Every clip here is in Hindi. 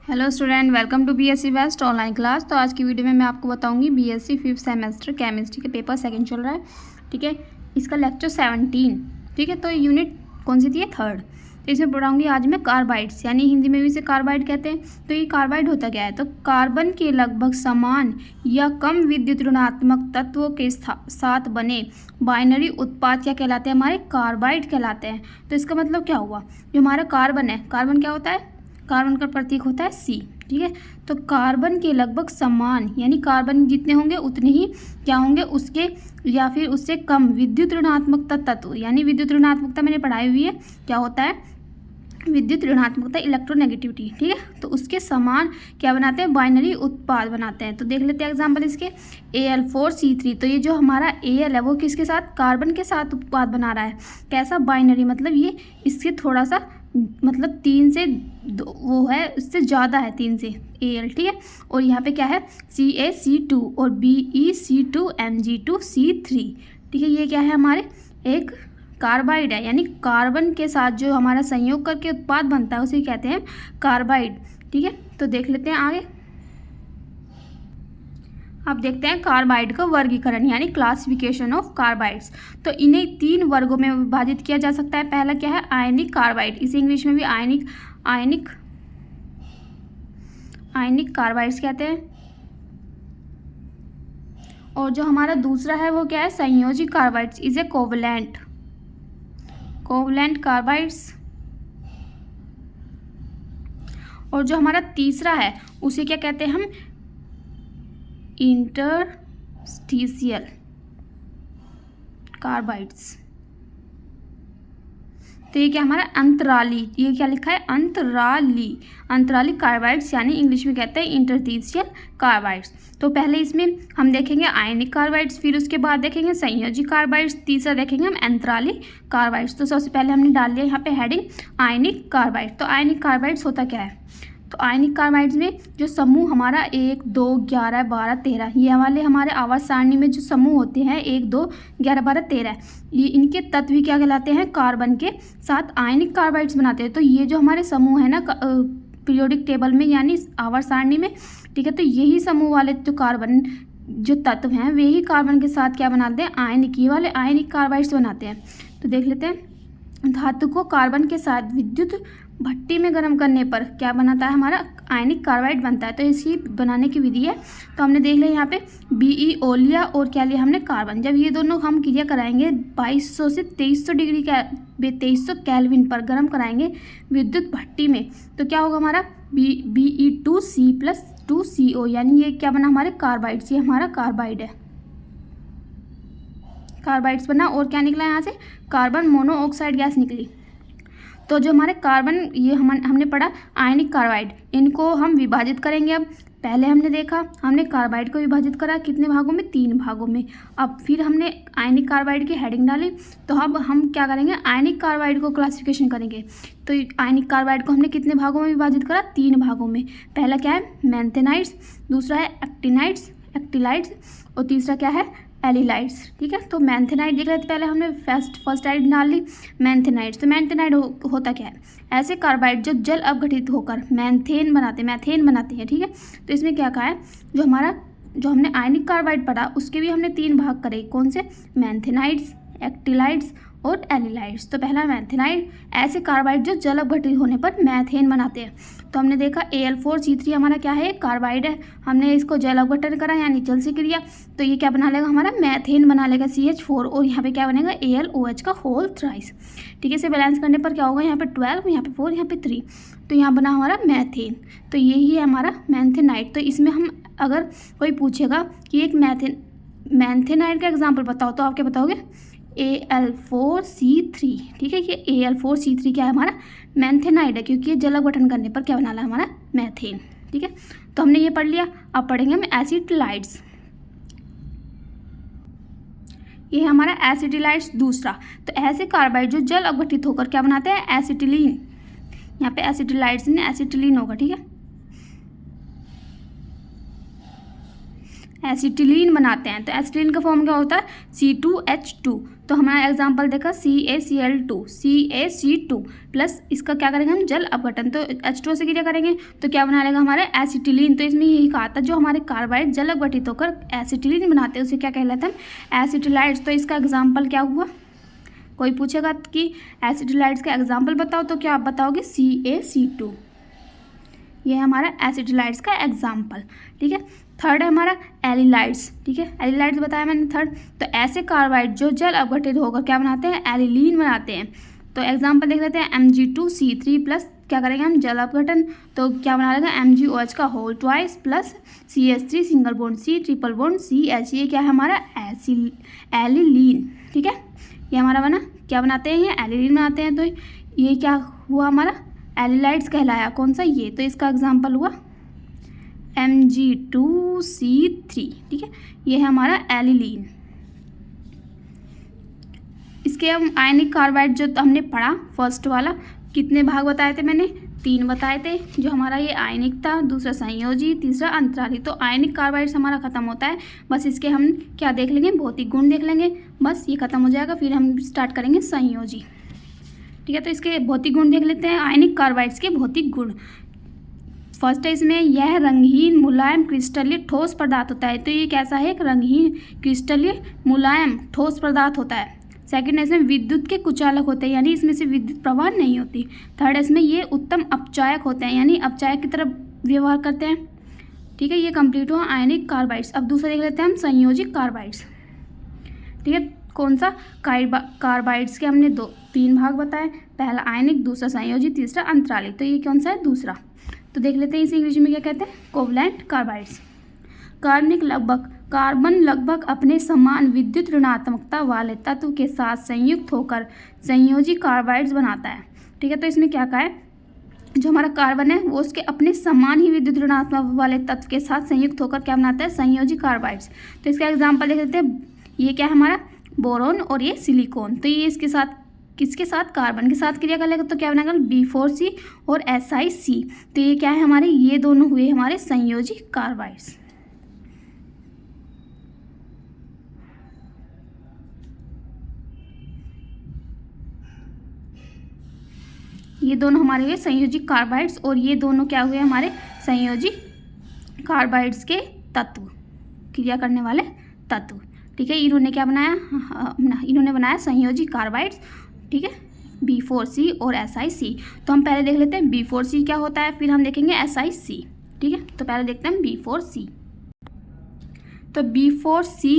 Hello student, welcome to BSc west online class. तो आज की वीडियो में मैं आपको बताऊंगी बीएससी 5th सेमेस्टर केमिस्ट्री के पेपर सेकंड चल रहा है। ठीक है, इसका लेक्चर 17। ठीक है, तो यूनिट कौन सी थी है? थर्ड। तो इसमें पढ़ाऊंगी आज मैं कार्बाइड्स, यानी हिंदी में भी इसे कार्बाइड कहते हैं। तो ये कार्बाइड होता क्या है? तो कार्बन के लगभग समान या कम विद्युत ऋणात्मक तत्वों के साथ बने बाइनरी उत्पाद क्या कहलाते हैं? हमारे कार्बाइड कहलाते हैं। तो इसका मतलब क्या हुआ? जो हमारा कार्बन है, कार्बन क्या होता है? कार्बन का प्रतीक होता है C। ठीक है, तो कार्बन के लगभग समान, यानी कार्बन जितने होंगे उतने ही क्या होंगे उसके, या फिर उससे कम विद्युत ऋणात्मकता तत्व, यानी विद्युत ऋणात्मकता मैंने पढ़ाई हुई है क्या होता है? विद्युत ऋणात्मकता, इलेक्ट्रोनेगेटिविटी। ठीक है, तो उसके समान क्या बनाते हैं? बाइनरी उत्पाद बनाते हैं। तो देख लेते हैं एग्जांपल इसके। Al4C3, तो ये जो हमारा Al है वो किसके साथ? कार्बन के साथ उत्पाद बना रहा है। कैसा? बाइनरी, मतलब ये इससे थोड़ा सा, मतलब 3 से वो है, इससे ज़्यादा है 3 से Al। ठीक है, और यहाँ पे क्या है? CaC2 और BeC2Mg2C3। ठीक है, ये क्या है? हमारे एक कार्बाइड है, यानी कार्बन के साथ जो हमारा संयोग करके उत्पाद बनता है उसे कहते हैं कार्बाइड। ठीक है, तो देख लेते हैं आगे। अब देखते हैं कार्बाइड का वर्गीकरण, यानी क्लासिफिकेशन ऑफ कार्बाइड्स। तो इन्हें 3 वर्गों में विभाजित किया जा सकता है। पहला क्या है? आयनिक कार्बाइड, इसे इंग्लिश में भी आयनिक कार्बाइड्स कहते हैं। और जो हमारा दूसरा है वो क्या है? संयोजी कार्बाइड्स, इसे कोवलेंट कार्बाइड्स। और जो हमारा तीसरा है उसे क्या कहते हैं हम? Interstitial carbides. तो ये क्या हमारा? अंतराली, ये क्या लिखा है? अंतराली कार्बाइड्स, यानी इंग्लिश में कहते हैं इंटरस्टिशियल कार्बाइड्स। तो पहले इसमें हम देखेंगे आयनिक कार्बाइड्स, फिर उसके बाद देखेंगे संयोजी कार्बाइड्स, तीसरा देखेंगे हम अंतराली कार्बाइड्स। तो सबसे पहले हमने डाल दिया यहाँ पे हेडिंग आयनिक कार्बाइड। तो आयनिक कार्बाइड्स होता क्या है? तो आयनिक कार्बाइड्स में जो समूह हमारा 1, 2, 11, 12, 13, ये वाले हमारे आवर्त सारणी में जो समूह होते हैं 1, 2, 11, 12, 13, ये इनके तत्व क्या कहलाते हैं? कार्बन के साथ आयनिक कार्बाइड्स बनाते हैं। तो ये जो हमारे समूह है ना पीरियोडिक टेबल में, यानी आवर्त सारणी में, ठीक है, तो यही समूह वाले जो कार्बन जो तत्व हैं वे ही कार्बन के साथ क्या बनाते हैं? आयनिक, ये वाले आयनिक कार्बाइड्स बनाते हैं। तो देख लेते हैं। धातु को कार्बन के साथ विद्युत भट्टी में गर्म करने पर क्या बनाता है? हमारा आयनिक कार्बाइड बनता है। तो इसकी बनाने की विधि है, तो हमने देख लिया यहाँ पे Be ओलिया और क्या लिया हमने? कार्बन। जब ये दोनों हम क्रिया कराएंगे 2200 से 2300 डिग्री का 2300 केल्विन पर गर्म कराएंगे विद्युत भट्टी में, तो क्या होगा हमारा? Be2C+2CO, यानी ये क्या बना? हमारे कार्बाइड्स। ये हमारा कार्बाइड है, कार्बाइड्स बना। और क्या निकला यहाँ से? कार्बन मोनोऑक्साइड गैस निकली। तो जो हमारे कार्बन, ये हमने पढ़ा आयनिक कार्बाइड, इनको हम विभाजित करेंगे। अब पहले हमने देखा, हमने कार्बाइड को विभाजित करा कितने भागों में? 3 भागों में। अब फिर हमने आयनिक कार्बाइड की हेडिंग डाली, तो अब हम क्या करेंगे? आयनिक कार्बाइड को क्लासिफिकेशन करेंगे। तो आयनिक कार्बाइड को हमने कितने भागों में विभाजित करा? 3 भागों में। पहला क्या है? मैंथेनाइड्स, दूसरा है एक्टिलाइड्स, और तीसरा क्या है? एलिलाइड्स। ठीक है, तो मैंथेनाइड देख रहे थे पहले हमने, फर्स्ट आइड डाल ली मैंथेनाइड्स। तो मैंथेनाइड होता क्या है? ऐसे कार्बाइड जो जल अपघटित होकर मैथेन बनाते हैं। ठीक है, तो इसमें क्या कहा है? जो हमने आयनिक कार्बाइड पढ़ा उसके भी हमने 3 भाग करे। कौन से? मैंथेनाइड्स, एक्टिलाइड्स और एलिलाइड्स। तो पहला मैंथेनाइड, ऐसे कार्बाइड जो जल अपघटित होने पर मैथेन बनाते हैं। तो हमने देखा Al4C3 हमारा क्या है? कार्बाइड है। हमने इसको जल अपघटन करा, यानी जल से क्रिया, तो ये क्या बना लेगा? हमारा मैथेन बना लेगा CH4, और यहाँ पे क्या बनेगा? AlOH का होल थ्राइस। ठीक है, इसे बैलेंस करने पर क्या होगा? यहाँ पे 12, यहाँ पे 4, यहाँ पे 3, तो यहाँ बना हमारा मैथेन। तो यही है हमारा मैंथेनाइड। तो इसमें हम, अगर कोई पूछेगा कि एक मैंथेनाइड का एग्जाम्पल बताओ, तो आप क्या बताओगे? Al4C3। ठीक है, ये Al4C3 क्या है? हमारा मैंथेनाइड है, क्योंकि ये जल अपघटन करने पर क्या बना है? हमारा मैथेन। ठीक है, तो हमने ये पढ़ लिया। अब पढ़ेंगे हम एसिटिलाइड्स। ये है हमारा एसिटिलाइड्स दूसरा। तो ऐसे कार्बाइड जो जल अपघटित होकर क्या बनाते हैं? एसिटिलीन। यहाँ पे एसिटिलाइड्स में एसिटिलीन होगा। ठीक है, एसिटिलीन बनाते हैं। तो एसिटिलीन का फॉर्म क्या होता है? C2H2। तो हमारा एग्जाम्पल देखा CaCl2 CaC2 प्लस इसका क्या करेंगे हम जल अपघटन, तो H2O से क्रिया करेंगे तो क्या बना लेगा हमारा एसिटिलीन। तो इसमें यही कहा था जो हमारे कार्बाइड जल अपघटित होकर एसिटिलीन बनाते हैं उसे क्या कहलाते हैं एसिटिलाइड्स। तो इसका एग्जाम्पल क्या हुआ, कोई पूछेगा कि एसिटिलाइड्स का एग्जाम्पल बताओ तो क्या आप बताओगे CaC2, ये है हमारा एसिटिलाइड्स का एग्जाम्पल। ठीक है, थर्ड है हमारा एलिलाइड्स। ठीक है, एलिलाइड्स बताया मैंने थर्ड। तो ऐसे कार्बाइड जो जल अपघटित होकर क्या बनाते हैं एलिलीन बनाते हैं। तो एग्जाम्पल देख लेते हैं Mg2C3 प्लस क्या करेंगे हम जल अपघटन, तो क्या बना लेगा MgOH का whole twice plus CH3 single bond C triple bond CH, ये क्या है हमारा एलिलीन। ठीक है, ये हमारा बना क्या बनाते हैं ये एलिलीन बनाते हैं। तो ये क्या हुआ हमारा एलिलाइड्स कहलाया, कौन सा ये, तो इसका एग्जाम्पल हुआ Mg2C3। ठीक है, ये है हमारा एलिलीन। इसके हम आयनिक कार्बाइड जो हमने पढ़ा फर्स्ट वाला कितने भाग बताए थे मैंने 3 बताए थे, जो हमारा ये आयनिक था, दूसरा संयोजी, तीसरा अंतराली। तो आयनिक कार्बाइड्स हमारा खत्म होता है, बस इसके हम क्या देख लेंगे भौतिक गुण देख लेंगे, बस ये खत्म हो जाएगा, फिर हम स्टार्ट करेंगे संयोजी। ठीक है, तो इसके भौतिक गुण देख लेते हैं आयनिक कार्बाइड्स के भौतिक गुण। फर्स्ट है इसमें यह रंगहीन मुलायम क्रिस्टलीय ठोस पदार्थ होता है। तो ये कैसा है, एक रंगहीन क्रिस्टलीय मुलायम ठोस पदार्थ होता है। सेकंड है इसमें विद्युत के कुचालक होते हैं, यानी इसमें से विद्युत प्रवाह नहीं होती। थर्ड है इसमें ये उत्तम अपचायक होते हैं, यानी अपचायक की तरफ व्यवहार करते हैं। ठीक है, ये कंप्लीट हुआ आयनिक कार्बाइड्स। अब दूसरा देख लेते हैं हम संयोजी कार्बाइड्स। ठीक है, कौन सा कार्बाइड्स के हमने 3 भाग बताए, पहला आयनिक, दूसरा संयोजी, तीसरा अंतराली। तो ये कौन सा है दूसरा। तो देख लेते हैं इसे इंग्लिश में क्या कहते हैं कोवलेंट कार्बाइड्स। कार्बन लगभग अपने समान विद्युत ऋणात्मकता वाले तत्व के साथ संयुक्त होकर संयोजी कार्बाइड्स बनाता है। ठीक है, तो इसमें क्या कहा है जो हमारा कार्बन है वो उसके अपने समान ही विद्युत ऋणात्मक वाले तत्व के साथ संयुक्त होकर क्या बनाता है संयोजी कार्बाइड्स। तो इसका एग्जाम्पल देख लेते हैं, ये क्या है हमारा बोरोन और ये सिलिकॉन। तो ये इसके साथ किसके साथ कार्बन के साथ क्रिया कर लेगा तो क्या बनेगा B4C और SiC। तो ये क्या है हमारे ये दोनों हुए हमारे संयोजी कार्बाइड्स। ये दोनों हमारे हुए संयोजी कार्बाइड्स और ये दोनों क्या हुए हमारे संयोजी कार्बाइड्स के तत्व, क्रिया करने वाले तत्व। ठीक है, इन्होंने क्या बनाया, इन्होंने बनाया संयोजी कार्बाइड्स। ठीक है, B4C और SiC। तो हम पहले देख लेते हैं B4C क्या होता है, फिर हम देखेंगे SiC। ठीक है, तो पहले देखते हैं B4C। तो B4C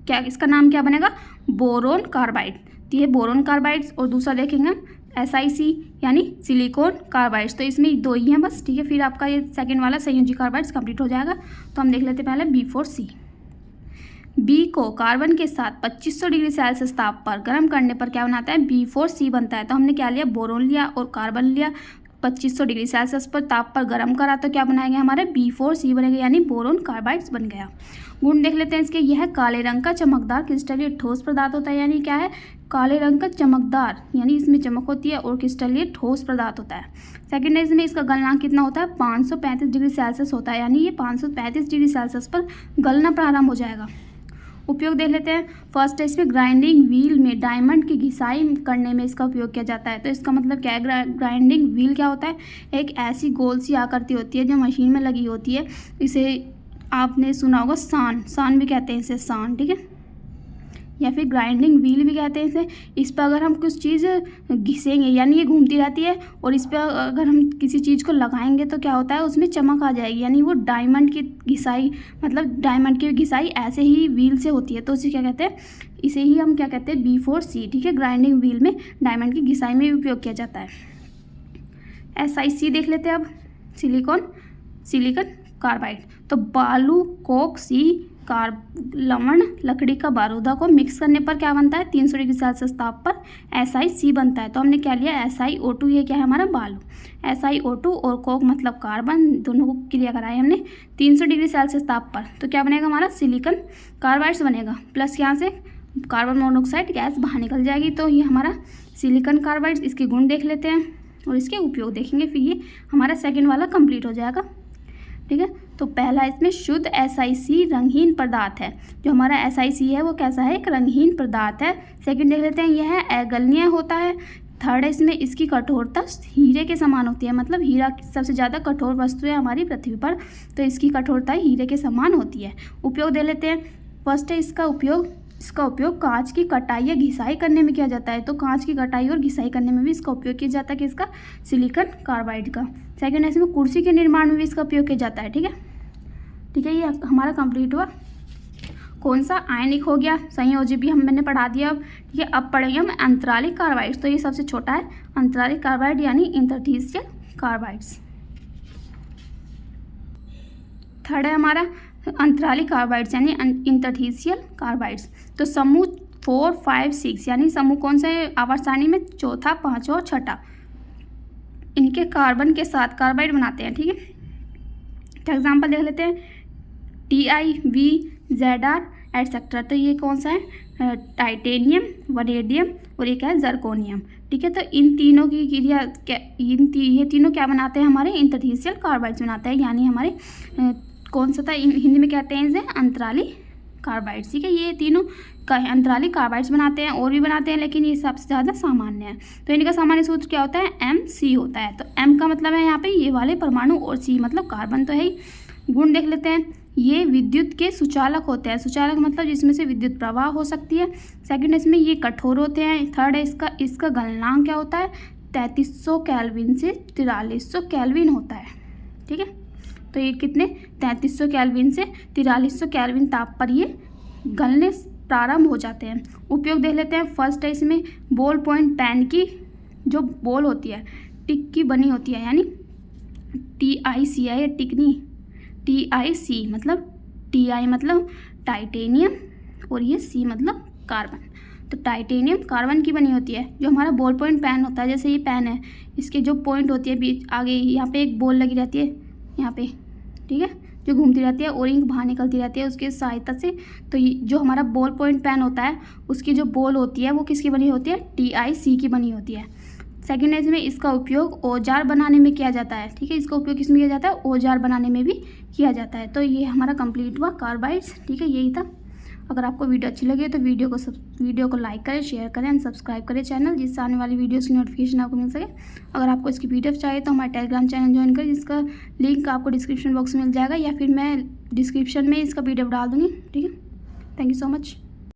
क्या, इसका नाम क्या बनेगा बोरोन कार्बाइड। तो ये बोरोन कार्बाइड्स और दूसरा देखेंगे हम SiC यानी सिलिकॉन कार्बाइड्स। तो इसमें 2 ही हैं बस। ठीक है, फिर आपका ये सेकंड वाला संयोजी कार्बाइड्स कंप्लीट हो जाएगा। तो हम देख लेते हैं पहले B4C। B को कार्बन के साथ 2500 डिग्री सेल्सियस ताप पर गर्म करने पर क्या बनाता है B4C बनता है। तो हमने क्या लिया बोरोन लिया और कार्बन लिया, 2500 डिग्री सेल्सियस पर ताप पर गर्म करा तो क्या बनाएंगे हमारे B4C बनेगा, यानी बोरोन कार्बाइड्स बन गया। गुण देख लेते हैं इसके, यह काले रंग का चमकदार क्रिस्टलीय ठोस पदार्थ होता है, यानी क्या है काले रंग का चमकदार, यानी इसमें चमक होती है और क्रिस्टलीय ठोस पदार्थ होता है। सेकेंड है इसमें इसका गलनांक कितना होता है 535 डिग्री सेल्सियस होता है, यानी ये 535 डिग्री सेल्सियस पर गलना प्रारंभ हो जाएगा। उपयोग देख लेते हैं। फर्स्ट है इसमें ग्राइंडिंग व्हील में डायमंड की घिसाई करने में इसका उपयोग किया जाता है। तो इसका मतलब क्या है, ग्राइंडिंग व्हील क्या होता है, एक ऐसी गोल सी आकृति होती है जो मशीन में लगी होती है, इसे आपने सुना होगा सान भी कहते हैं इसे सान। ठीक है, या फिर ग्राइंडिंग व्हील भी कहते हैं इसे। इस पर अगर हम कुछ चीज़ घिसेंगे यानी ये घूमती रहती है और इस पर अगर हम किसी चीज़ को लगाएंगे तो क्या होता है उसमें चमक आ जाएगी, यानी वो डायमंड की घिसाई, मतलब डायमंड की घिसाई ऐसे ही व्हील से होती है। तो उसे क्या कहते हैं, इसे ही हम क्या कहते हैं B4C। ठीक है, ग्राइंडिंग व्हील में डायमंड की घिसाई में उपयोग किया जाता है। SiC देख लेते हैं अब, सिलिकॉन कार्बाइड। तो बालू कोक लवण लकड़ी का बारूदा को मिक्स करने पर क्या बनता है 300 डिग्री सेल्सियस ताप पर SiC बनता है। तो हमने क्या लिया SiO2, ये क्या है हमारा बालू। SiO2 और कोक मतलब कार्बन, दोनों को क्रिया कराई हमने 300 डिग्री सेल्सियस ताप पर। तो क्या बनेगा हमारा सिलिकॉन कार्बाइड्स बनेगा, प्लस यहाँ से कार्बन मोनोऑक्साइड गैस बाहर निकल जाएगी। तो ये हमारा सिलिकॉन कार्बाइड्स, इसके गुण देख लेते हैं और इसके उपयोग देखेंगे, फिर ये हमारा सेकेंड वाला कंप्लीट हो जाएगा। ठीक है। तो पहला इसमें शुद्ध SiC रंगहीन पदार्थ है। जो हमारा SiC है वो कैसा है, एक रंगहीन पदार्थ है। सेकंड देख लेते हैं, यह है अगलनीय होता है। थर्ड है इसमें इसकी कठोरता हीरे के समान होती है, मतलब हीरा सबसे ज़्यादा कठोर वस्तु है हमारी पृथ्वी पर, तो इसकी कठोरता हीरे के समान होती है। उपयोग दे लेते हैं। फर्स्ट है इसका उपयोग कांच की कटाई या घिसाई करने में किया जाता है। तो कांच की कटाई और घिसाई करने में भी इसका उपयोग किया जाता है कि इसका सिलिकॉन कार्बाइड का। सेकंड है इसमें कुर्सी के निर्माण में भी इसका उपयोग किया जाता है। ठीक है, ये हमारा कंप्लीट हुआ। कौन सा, आयनिक हो गया, संयोजी भी मैंने पढ़ा दिया। अब ठीक है, अब पढ़ेंगे हम अंतरालिक कार्बाइड्स। तो ये सबसे छोटा है अंतरालिक कार्बाइड यानी इंटरथीसियल कार्बाइड्स। थर्ड है हमारा अंतरालिक कार्बाइड्स यानी इंटरथीसियल कार्बाइड्स। तो समूह 4, 5, 6 यानी समूह कौन सा है आवर्त सारणी में, चौथा, पांचवा और छठा, इनके कार्बन के साथ कार्बाइड बनाते हैं। ठीक है, तो एग्जाम्पल देख लेते हैं, Ti, V, Zr एटसेट्रा। तो ये कौन सा है, टाइटेनियम, वनेडियम और एक है जर्कोनियम। ठीक है, तो इन तीनों की क्रिया ये तीनों क्या बनाते हैं, हमारे इंटरथीसियल कार्बाइड्स बनाते हैं, यानी हमारे कौन सा था, हिंदी में कहते हैं इसे अंतरालिक कार्बाइड्स। ठीक है, ये तीनों अंतरालिक कार्बाइड्स बनाते हैं, और भी बनाते हैं, लेकिन ये सबसे ज़्यादा सामान्य है। तो इनका सामान्य सूत्र क्या होता है, Mc होता है। तो M का मतलब है यहाँ पे ये वाले परमाणु, और C मतलब कार्बन तो है ही। गुण देख लेते हैं, ये विद्युत के सुचालक होते हैं। सुचालक मतलब जिसमें से विद्युत प्रवाह हो सकती है। सेकंड इसमें ये कठोर होते हैं। थर्ड है इसका गलनांक क्या होता है, 3300 केल्विन से 4300 केल्विन होता है। ठीक है, तो ये कितने, 3300 केल्विन से 4300 केल्विन ताप पर ये गलने प्रारंभ हो जाते हैं। उपयोग देख लेते हैं। फर्स्ट है इसमें बॉल पॉइंट पेन की जो बॉल होती है टिक की बनी होती है, यानी TiC है, टिक नहीं, TiC मतलब Ti मतलब टाइटेनियम और ये C मतलब कार्बन। तो टाइटेनियम कार्बन की बनी होती है। जो हमारा बॉल पॉइंट पेन होता है, जैसे ये पेन है, इसके जो पॉइंट होती है बीच आगे, यहाँ पे एक बॉल लगी रहती है यहाँ पे, ठीक है, जो घूमती रहती है और इंक बाहर निकलती रहती है उसकी सहायता से। तो ये जो हमारा बॉल पॉइंट पेन होता है उसकी जो बॉल होती है वो किसकी बनी होती है, TiC की बनी होती है। सेकेंड है इसमें इसका उपयोग औजार बनाने में किया जाता है। ठीक है, इसका उपयोग किसमें किया जाता है, औजार बनाने में भी किया जाता है। तो ये हमारा कंप्लीट हुआ कार्बाइड्स। ठीक है, यही था। अगर आपको वीडियो अच्छी लगी तो वीडियो को लाइक करें, शेयर करें एंड सब्सक्राइब करें चैनल, जिससे आने वाली वीडियोस की नोटिफिकेशन आपको मिल सके। अगर आपको इसकी PDF चाहिए तो हमारे टेलीग्राम चैनल ज्वाइन करें, जिसका लिंक आपको डिस्क्रिप्शन बॉक्स में मिल जाएगा, या फिर मैं डिस्क्रिप्शन में इसका PDF डाल दूँगी। ठीक है, थैंक यू सो मच।